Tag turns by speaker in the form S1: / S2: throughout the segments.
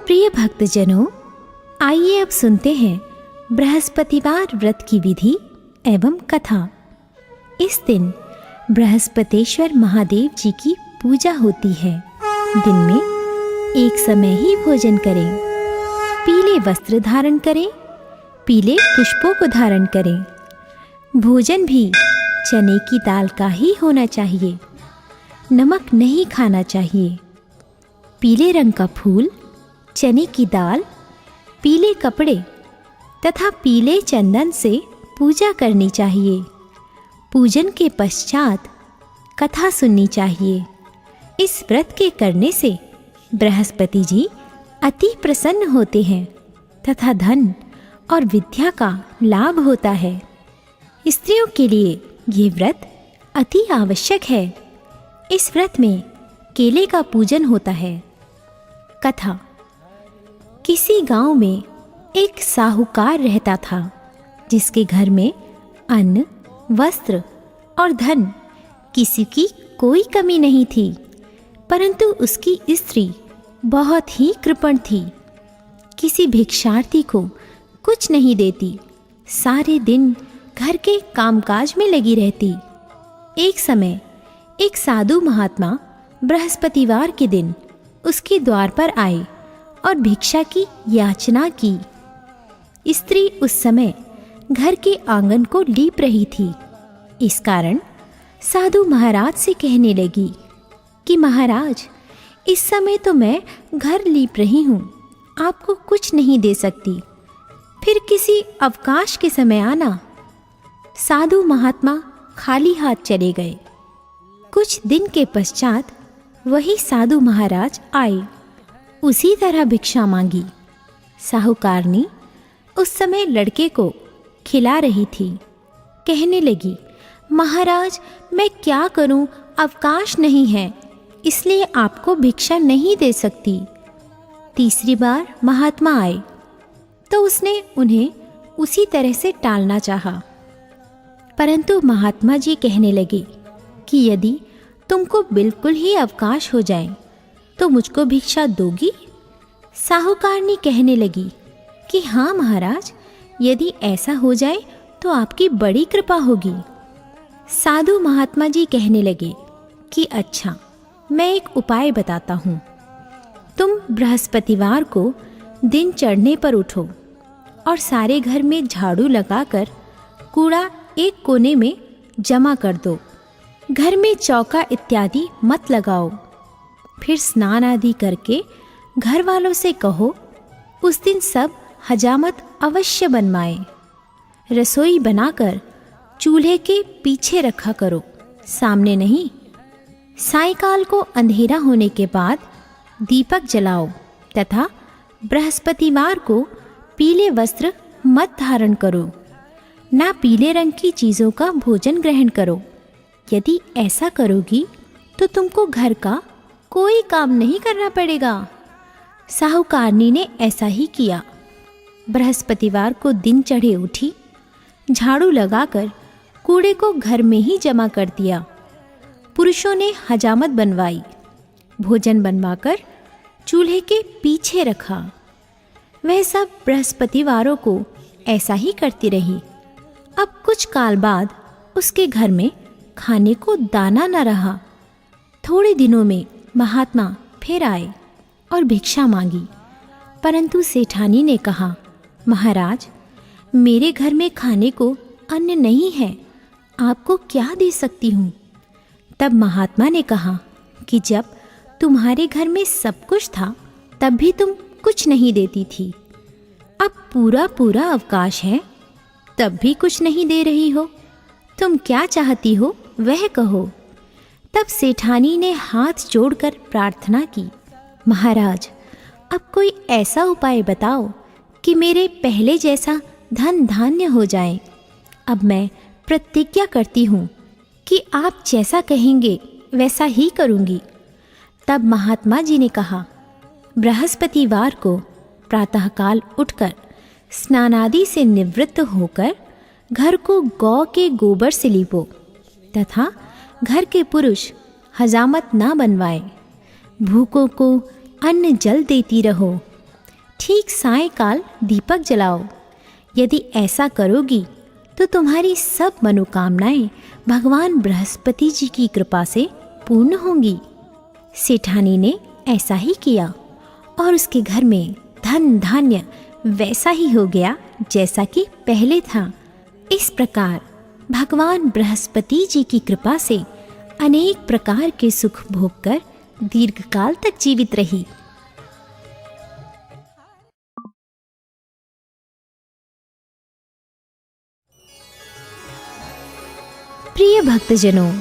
S1: प्रिय भक्तजनों, आइए अब सुनते हैं बृहस्पतिवार व्रत की विधि एवं कथा। इस दिन बृहस्पतेश्वर महादेव जी की पूजा होती है। दिन में एक समय ही भोजन करें, पीले वस्त्र धारण करें, पीले पुष्पों को धारण करें। भोजन भी चने की दाल का ही होना चाहिए। नमक नहीं खाना चाहिए। पीले रंग का फूल, चने की दाल, पीले कपड़े तथा पीले चंदन से पूजा करनी चाहिए। पूजन के पश्चात कथा सुननी चाहिए। इस व्रत के करने से बृहस्पति जी अति प्रसन्न होते हैं तथा धन और विद्या का लाभ होता है। स्त्रियों के लिए ये व्रत अति आवश्यक है। इस व्रत में केले का पूजन होता है। कथा। किसी गांव में एक साहूकार रहता था, जिसके घर में अन्न, वस्त्र और धन किसी की कोई कमी नहीं थी, परंतु उसकी स्त्री बहुत ही कृपण थी। किसी भिक्षार्थी को कुछ नहीं देती, सारे दिन घर के कामकाज में लगी रहती। एक समय एक साधु महात्मा बृहस्पतिवार के दिन उसके द्वार पर आए और भिक्षा की याचना की। स्त्री उस समय घर के आंगन को लीप रही थी। इस कारण साधु महाराज से कहने लगी कि महाराज, इस समय तो मैं घर लीप रही हूँ, आपको कुछ नहीं दे सकती, फिर किसी अवकाश के समय आना। साधु महात्मा खाली हाथ चले गए। कुछ दिन के पश्चात वही साधु महाराज आए, उसी तरह भिक्षा मांगी। साहूकारनी उस समय लड़के को खिला रही थी। कहने लगी, महाराज, मैं क्या करूं, अवकाश नहीं है, इसलिए आपको भिक्षा नहीं दे सकती। तीसरी बार महात्मा आए तो उसने उन्हें उसी तरह से टालना चाहा, परंतु महात्मा जी कहने लगे कि यदि तुमको बिल्कुल ही अवकाश हो जाए तो मुझको भिक्षा दोगी? साहूकारनी कहने लगी कि हाँ महाराज, यदि ऐसा हो जाए तो आपकी बड़ी कृपा होगी। साधु महात्मा जी कहने लगे कि अच्छा, मैं एक उपाय बताता हूँ। तुम बृहस्पतिवार को दिन चढ़ने पर उठो और सारे घर में झाड़ू लगाकर कूड़ा एक कोने में जमा कर दो। घर में चौका इत्यादि मत लगाओ। फिर स्नान आदि करके घर वालों से कहो उस दिन सब हजामत अवश्य बनवाए। रसोई बनाकर चूल्हे के पीछे रखा करो, सामने नहीं। सायंकाल को अंधेरा होने के बाद दीपक जलाओ तथा बृहस्पतिवार को पीले वस्त्र मत धारण करो। ना पीले रंग की चीज़ों का भोजन ग्रहण करो। यदि ऐसा करोगी तो तुमको घर का कोई काम नहीं करना पड़ेगा। साहूकारनी ने ऐसा ही किया। बृहस्पतिवार को दिन चढ़े उठी, झाड़ू लगाकर कूड़े को घर में ही जमा कर दिया। पुरुषों ने हजामत बनवाई, भोजन बनवाकर चूल्हे के पीछे रखा। वह सब बृहस्पतिवारों को ऐसा ही करती रही। अब कुछ काल बाद उसके घर में खाने को दाना न रहा। थोड़े दिनों में महात्मा फिर आए और भिक्षा मांगी, परंतु सेठानी ने कहा, महाराज, मेरे घर में खाने को अन्न नहीं है, आपको क्या दे सकती हूँ? तब महात्मा ने कहा कि जब तुम्हारे घर में सब कुछ था तब भी तुम कुछ नहीं देती थी। अब पूरा पूरा अवकाश है, तब भी कुछ नहीं दे रही हो। तुम क्या चाहती हो वह कहो। तब सेठानी ने हाथ जोड़कर प्रार्थना की, महाराज, अब कोई ऐसा उपाय बताओ कि मेरे पहले जैसा धन धान्य हो जाए। अब मैं प्रतिज्ञा करती हूँ कि आप जैसा कहेंगे वैसा ही करूँगी। तब महात्मा जी ने कहा, बृहस्पतिवार को प्रातःकाल उठकर स्नानादि से निवृत्त होकर घर को गौ के गोबर से लीपो तथा घर के पुरुष हजामत ना बनवाए। भूखों को अन्न जल देती रहो ठीक सायंकाल दीपक जलाओ। यदि ऐसा करोगी तो तुम्हारी सब मनोकामनाएं भगवान बृहस्पति जी की कृपा से पूर्ण होंगी। सेठानी ने ऐसा ही किया और उसके घर में धन धान्य वैसा ही हो गया जैसा कि पहले था। इस प्रकार भगवान बृहस्पति जी की कृपा से अनेक प्रकार के सुख भोग कर दीर्घकाल तक जीवित रही। प्रिय भक्तजनों,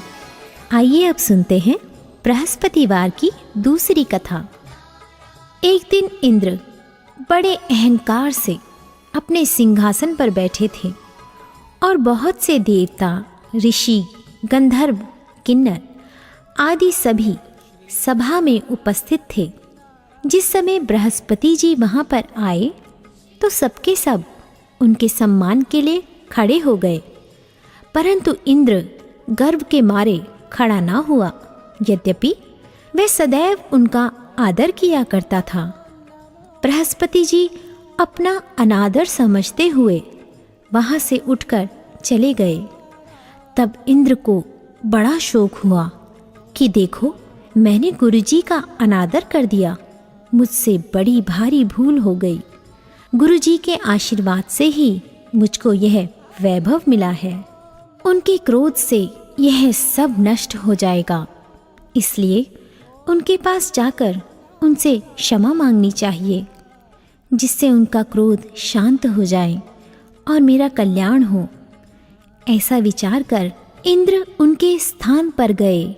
S1: आइए अब सुनते हैं बृहस्पतिवार की दूसरी कथा। एक दिन इंद्र बड़े अहंकार से अपने सिंहासन पर बैठे थे और बहुत से देवता, ऋषि, गंधर्व, किन्नर आदि सभी सभा में उपस्थित थे। जिस समय बृहस्पति जी वहाँ पर आए तो सबके सब उनके सम्मान के लिए खड़े हो गए, परंतु इंद्र गर्व के मारे खड़ा ना हुआ, यद्यपि वह सदैव उनका आदर किया करता था। बृहस्पति जी अपना अनादर समझते हुए वहाँ से उठकर चले गए। तब इंद्र को बड़ा शोक हुआ कि देखो, मैंने गुरुजी का अनादर कर दिया, मुझसे बड़ी भारी भूल हो गई। गुरुजी के आशीर्वाद से ही मुझको यह वैभव मिला है। उनके क्रोध से यह सब नष्ट हो जाएगा, इसलिए उनके पास जाकर उनसे क्षमा मांगनी चाहिए, जिससे उनका क्रोध शांत हो जाए और मेरा कल्याण हो। ऐसा विचार कर इंद्र उनके स्थान पर गए।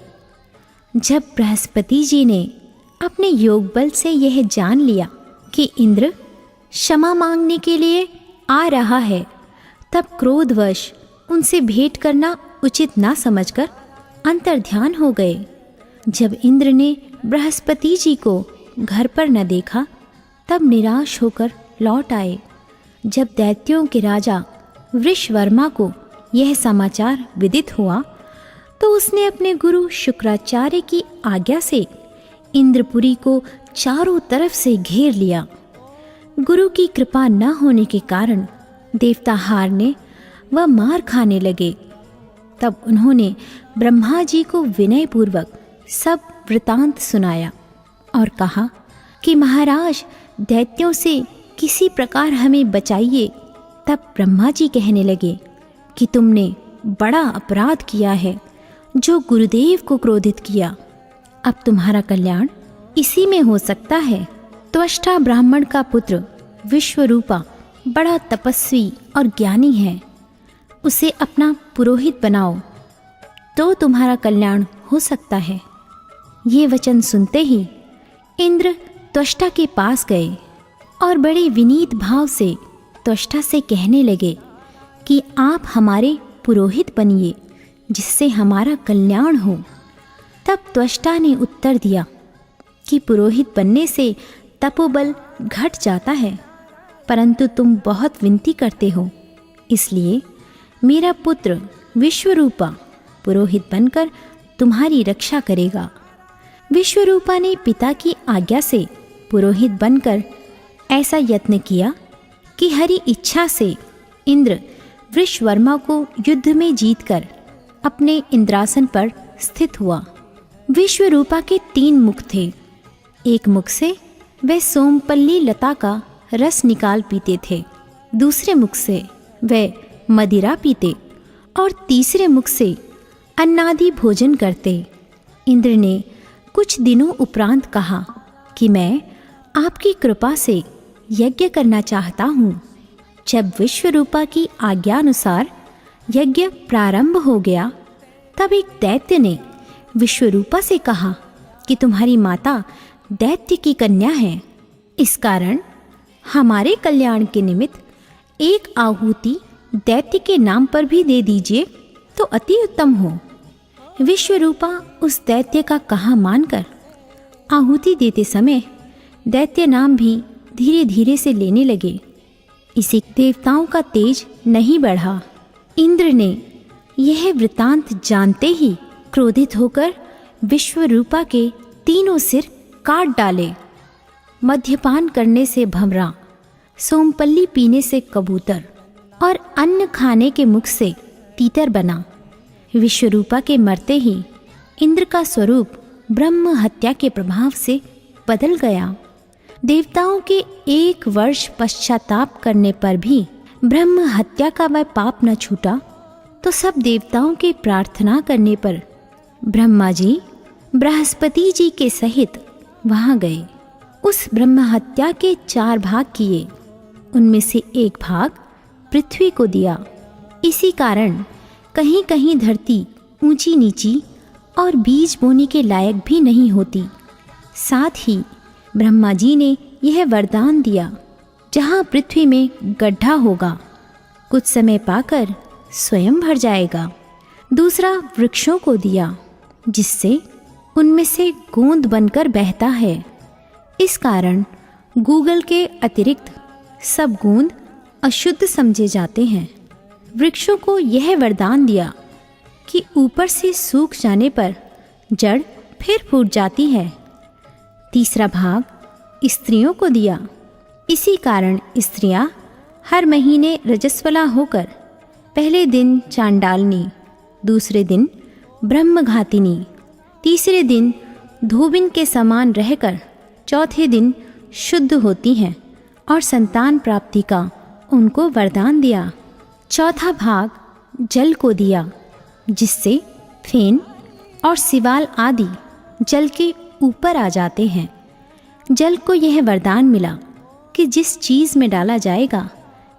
S1: जब बृहस्पति जी ने अपने योग बल से यह जान लिया कि इंद्र क्षमा मांगने के लिए आ रहा है, तब क्रोधवश उनसे भेंट करना उचित ना समझकर अंतर्ध्यान हो गए। जब इंद्र ने बृहस्पति जी को घर पर न देखा, तब निराश होकर लौट आए। जब दैत्यों के राजा वृषवर्मा को यह समाचार विदित हुआ तो उसने अपने गुरु शुक्राचार्य की आज्ञा से इंद्रपुरी को चारों तरफ से घेर लिया। गुरु की कृपा न होने के कारण देवता हारने व मार खाने लगे। तब उन्होंने ब्रह्मा जी को विनयपूर्वक सब वृतांत सुनाया और कहा कि महाराज, दैत्यों से किसी प्रकार हमें बचाइए। तब ब्रह्मा जी कहने लगे कि तुमने बड़ा अपराध किया है, जो गुरुदेव को क्रोधित किया। अब तुम्हारा कल्याण इसी में हो सकता है। त्वष्टा ब्राह्मण का पुत्र विश्वरूपा बड़ा तपस्वी और ज्ञानी है, उसे अपना पुरोहित बनाओ तो तुम्हारा कल्याण हो सकता है। ये वचन सुनते ही इंद्र त्वष्टा के पास गए और बड़े विनीत भाव से त्वष्टा से कहने लगे कि आप हमारे पुरोहित बनिए, जिससे हमारा कल्याण हो। तब त्वष्टा ने उत्तर दिया कि पुरोहित बनने से तपोबल घट जाता है, परंतु तुम बहुत विनती करते हो, इसलिए मेरा पुत्र विश्वरूपा पुरोहित बनकर तुम्हारी रक्षा करेगा। विश्वरूपा ने पिता की आज्ञा से पुरोहित बनकर ऐसा यत्न किया कि हरि इच्छा से इंद्र वृषवर्मा को युद्ध में जीतकर अपने इंद्रासन पर स्थित हुआ। विश्वरूपा के 3 मुख थे। एक मुख से वह सोमपल्ली लता का रस निकाल पीते थे, दूसरे मुख से वह मदिरा पीते और तीसरे मुख से अन्नादि भोजन करते। इंद्र ने कुछ दिनों उपरांत कहा कि मैं आपकी कृपा से यज्ञ करना चाहता हूँ। जब विश्वरूपा की आज्ञानुसार यज्ञ प्रारंभ हो गया, तब एक दैत्य ने विश्वरूपा से कहा कि तुम्हारी माता दैत्य की कन्या है, इस कारण हमारे कल्याण के निमित्त एक आहुति दैत्य के नाम पर भी दे दीजिए तो अति उत्तम हो। विश्वरूपा उस दैत्य का कहा मानकर आहुति देते समय दैत्य नाम भी धीरे धीरे से लेने लगे। इसे देवताओं का तेज नहीं बढ़ा। इंद्र ने यह वृतांत जानते ही क्रोधित होकर विश्वरूपा के 3 सिर काट डाले। मद्यपान करने से भंवरा सोमपल्ली पीने से कबूतर और अन्न खाने के मुख से तीतर बना। विश्वरूपा के मरते ही इंद्र का स्वरूप ब्रह्म हत्या के प्रभाव से बदल गया। देवताओं के 1 वर्ष पश्चाताप करने पर भी ब्रह्म हत्या का वह पाप न छूटा, तो सब देवताओं के प्रार्थना करने पर ब्रह्मा जी बृहस्पति जी के सहित वहां गए। उस ब्रह्म हत्या के 4 भाग किए, उनमें से 1 भाग पृथ्वी को दिया। इसी कारण कहीं कहीं धरती ऊंची नीची और बीज बोने के लायक भी नहीं होती। साथ ही ब्रह्मा जी ने यह वरदान दिया, जहाँ पृथ्वी में गड्ढा होगा कुछ समय पाकर स्वयं भर जाएगा। दूसरा वृक्षों को दिया, जिससे उनमें से गोंद बनकर बहता है। इस कारण गूगल के अतिरिक्त सब गोंद अशुद्ध समझे जाते हैं। वृक्षों को यह वरदान दिया कि ऊपर से सूख जाने पर जड़ फिर फूट जाती है। तीसरा भाग स्त्रियों को दिया। इसी कारण स्त्रियां हर महीने रजस्वला होकर पहले दिन चांडालनी, दूसरे दिन ब्रह्मघातिनी, तीसरे दिन धोबिन के समान रहकर चौथे दिन शुद्ध होती हैं और संतान प्राप्ति का उनको वरदान दिया। चौथा भाग जल को दिया, जिससे फेन और सिवाल आदि जल के ऊपर आ जाते हैं। जल को यह वरदान मिला कि जिस चीज़ में डाला जाएगा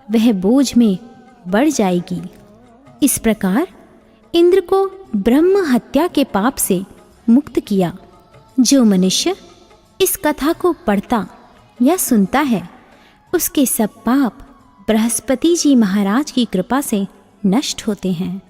S1: वह बोझ में बढ़ जाएगी। इस प्रकार इंद्र को ब्रह्म हत्या के पाप से मुक्त किया। जो मनुष्य इस कथा को पढ़ता या सुनता है, उसके सब पाप बृहस्पति जी महाराज की कृपा से नष्ट होते हैं।